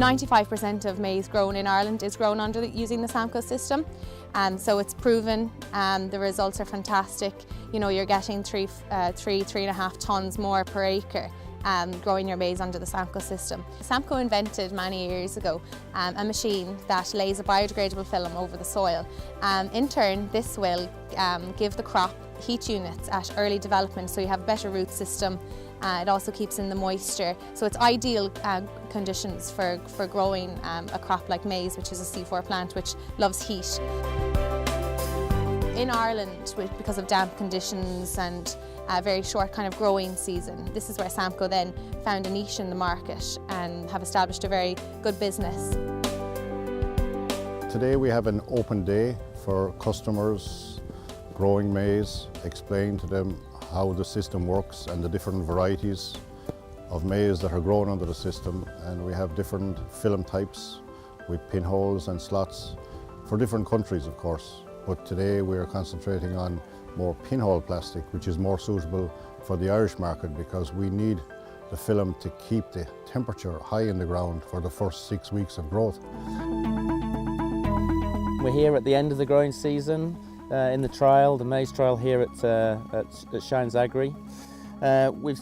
95% of maize grown in Ireland is grown using the Samco system. So it's proven, the results are fantastic. You know, you're getting 3.5 tonnes more per acre growing your maize under the Samco system. Samco invented many years ago a machine that lays a biodegradable film over the soil. In turn, this will give the crop heat units at early development, so you have a better root system. It also keeps in the moisture, so it's ideal conditions for growing a crop like maize, which is a C4 plant which loves heat. In Ireland, because of damp conditions and a very short kind of growing season, this is where Samco then found a niche in the market and have established a very good business. Today we have an open day for customers growing maize, explain to them how the system works and the different varieties of maize that are grown under the system. And we have different film types with pinholes and slots for different countries, of course. But today we are concentrating on more pinhole plastic, which is more suitable for the Irish market because we need the film to keep the temperature high in the ground for the first 6 weeks of growth. We're here at the end of the growing season in the trial, the maize trial here at Shines Agri. We've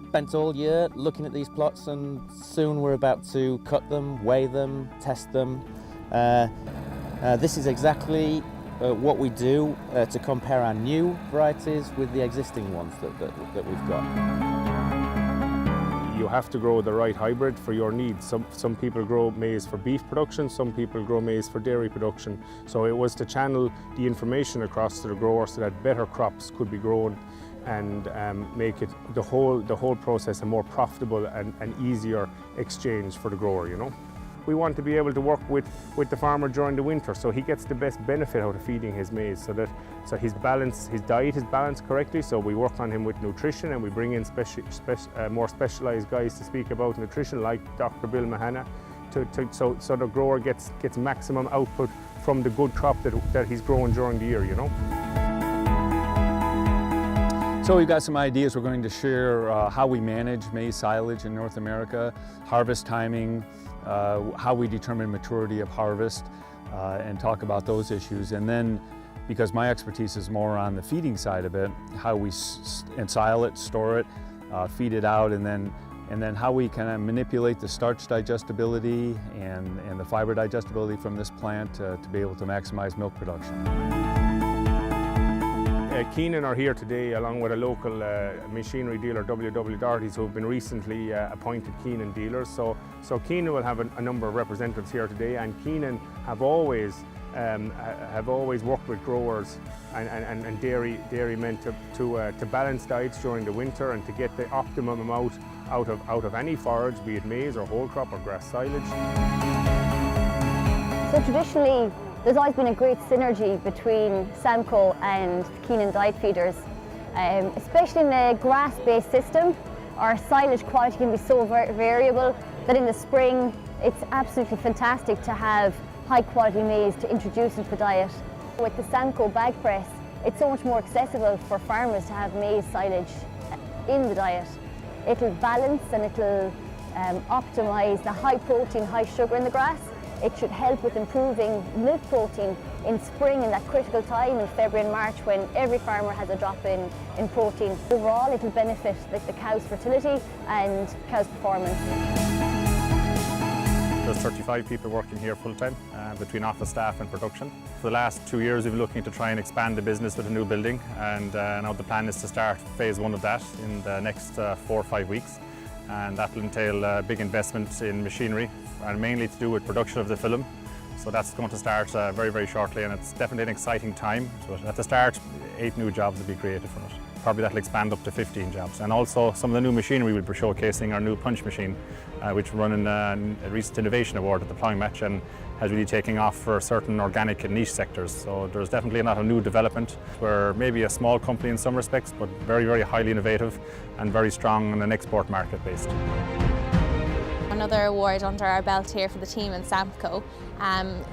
spent all year looking at these plots, and soon we're about to cut them, weigh them, test them. This is exactly what we do to compare our new varieties with the existing ones that we've got. You have to grow the right hybrid for your needs. Some people grow maize for beef production, some people grow maize for dairy production. So it was to channel the information across to the grower so that better crops could be grown and make it the whole process a more profitable and easier exchange for the grower, you know. We want to be able to work with the farmer during the winter so he gets the best benefit out of feeding his maize, so his diet is balanced correctly. So we work on him with nutrition, and we bring in more specialised guys to speak about nutrition, like Dr. Bill Mahana, so the grower gets maximum output from the good crop that he's growing during the year, you know. So we've got some ideas. We're going to share how we manage maize silage in North America, harvest timing, how we determine maturity of harvest, and talk about those issues. And then, because my expertise is more on the feeding side of it, how we ensile it, store it, feed it out, and then how we kind of manipulate the starch digestibility and the fiber digestibility from this plant to be able to maximize milk production. Keenan are here today along with a local machinery dealer, W.W. Doherty's, who have been recently appointed Keenan dealers. So Keenan will have a number of representatives here today, and Keenan have always worked with growers and dairy men to balance diets during the winter and to get the optimum amount out of any forage, be it maize or whole crop or grass silage. So traditionally, there's always been a great synergy between Samco and Keenan diet feeders, especially in the grass-based system. Our silage quality can be so variable that in the spring it's absolutely fantastic to have high-quality maize to introduce into the diet. With the Samco bag press, it's so much more accessible for farmers to have maize silage in the diet. It'll balance and it'll optimise the high protein, high sugar in the grass. It should help with improving milk protein in spring, in that critical time in February and March when every farmer has a drop in protein. Overall, it will benefit the cow's fertility and cow's performance. There's 35 people working here full-time between office staff and production. For the last 2 years we've been looking to try and expand the business with a new building, and now the plan is to start phase 1 of that in the next 4 or 5 weeks. And that will entail big investments in machinery, and mainly to do with production of the film. So that's going to start very, very shortly, and it's definitely an exciting time. So at the start, 8 new jobs will be created from it. Probably that'll expand up to 15 jobs. And also some of the new machinery we'll be showcasing, our new punch machine, which won a recent innovation award at the ploughing match and has really taken off for certain organic and niche sectors. So there's definitely a lot of new development. We're maybe a small company in some respects, but very, very highly innovative and very strong on an export market based. another award under our belt here for the team in Samco.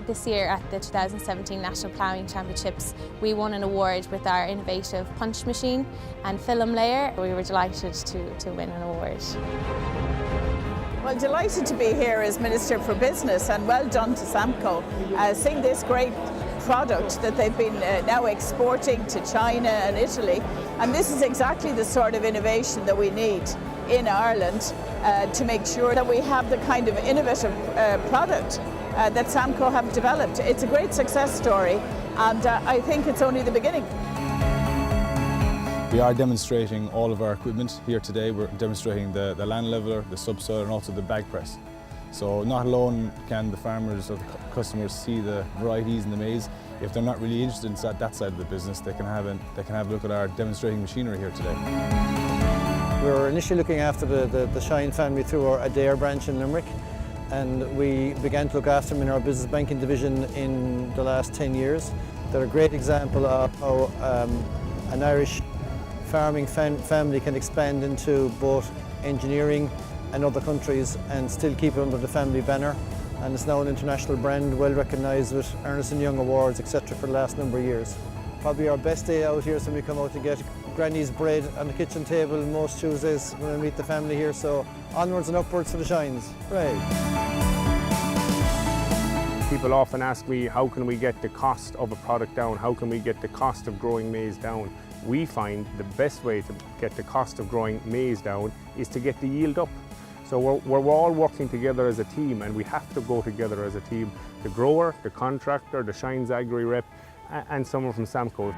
This year at the 2017 National Ploughing Championships, we won an award with our innovative punch machine and film layer. We were delighted to win an award. Well, delighted to be here as Minister for Business, and well done to Samco. Seeing this great product that they've been now exporting to China and Italy, and this is exactly the sort of innovation that we need in Ireland to make sure that we have the kind of innovative product that Samco have developed. It's a great success story, and I think it's only the beginning. We are demonstrating all of our equipment here today. We're demonstrating the land leveler, the subsoil, and also the bag press. So not alone can the farmers or the customers see the varieties in the maize. If they're not really interested in that side of the business, they can have a look at our demonstrating machinery here today. We were initially looking after the Shine family through our Adair branch in Limerick, and we began to look after them in our business banking division in the last 10 years. They're a great example of how an Irish farming family can expand into both engineering and other countries and still keep it under the family banner. And it's now an international brand, well recognised with Ernst & Young awards, etc. for the last number of years. Probably our best day out here is when we come out to get Granny's bread on the kitchen table most Tuesdays when we meet the family here. So onwards and upwards for the Shines. Right. People often ask me, how can we get the cost of a product down? How can we get the cost of growing maize down? We find the best way to get the cost of growing maize down is to get the yield up. So we're all working together as a team, and we have to go together as a team. The grower, the contractor, the Shines Agri rep, and someone from Samco.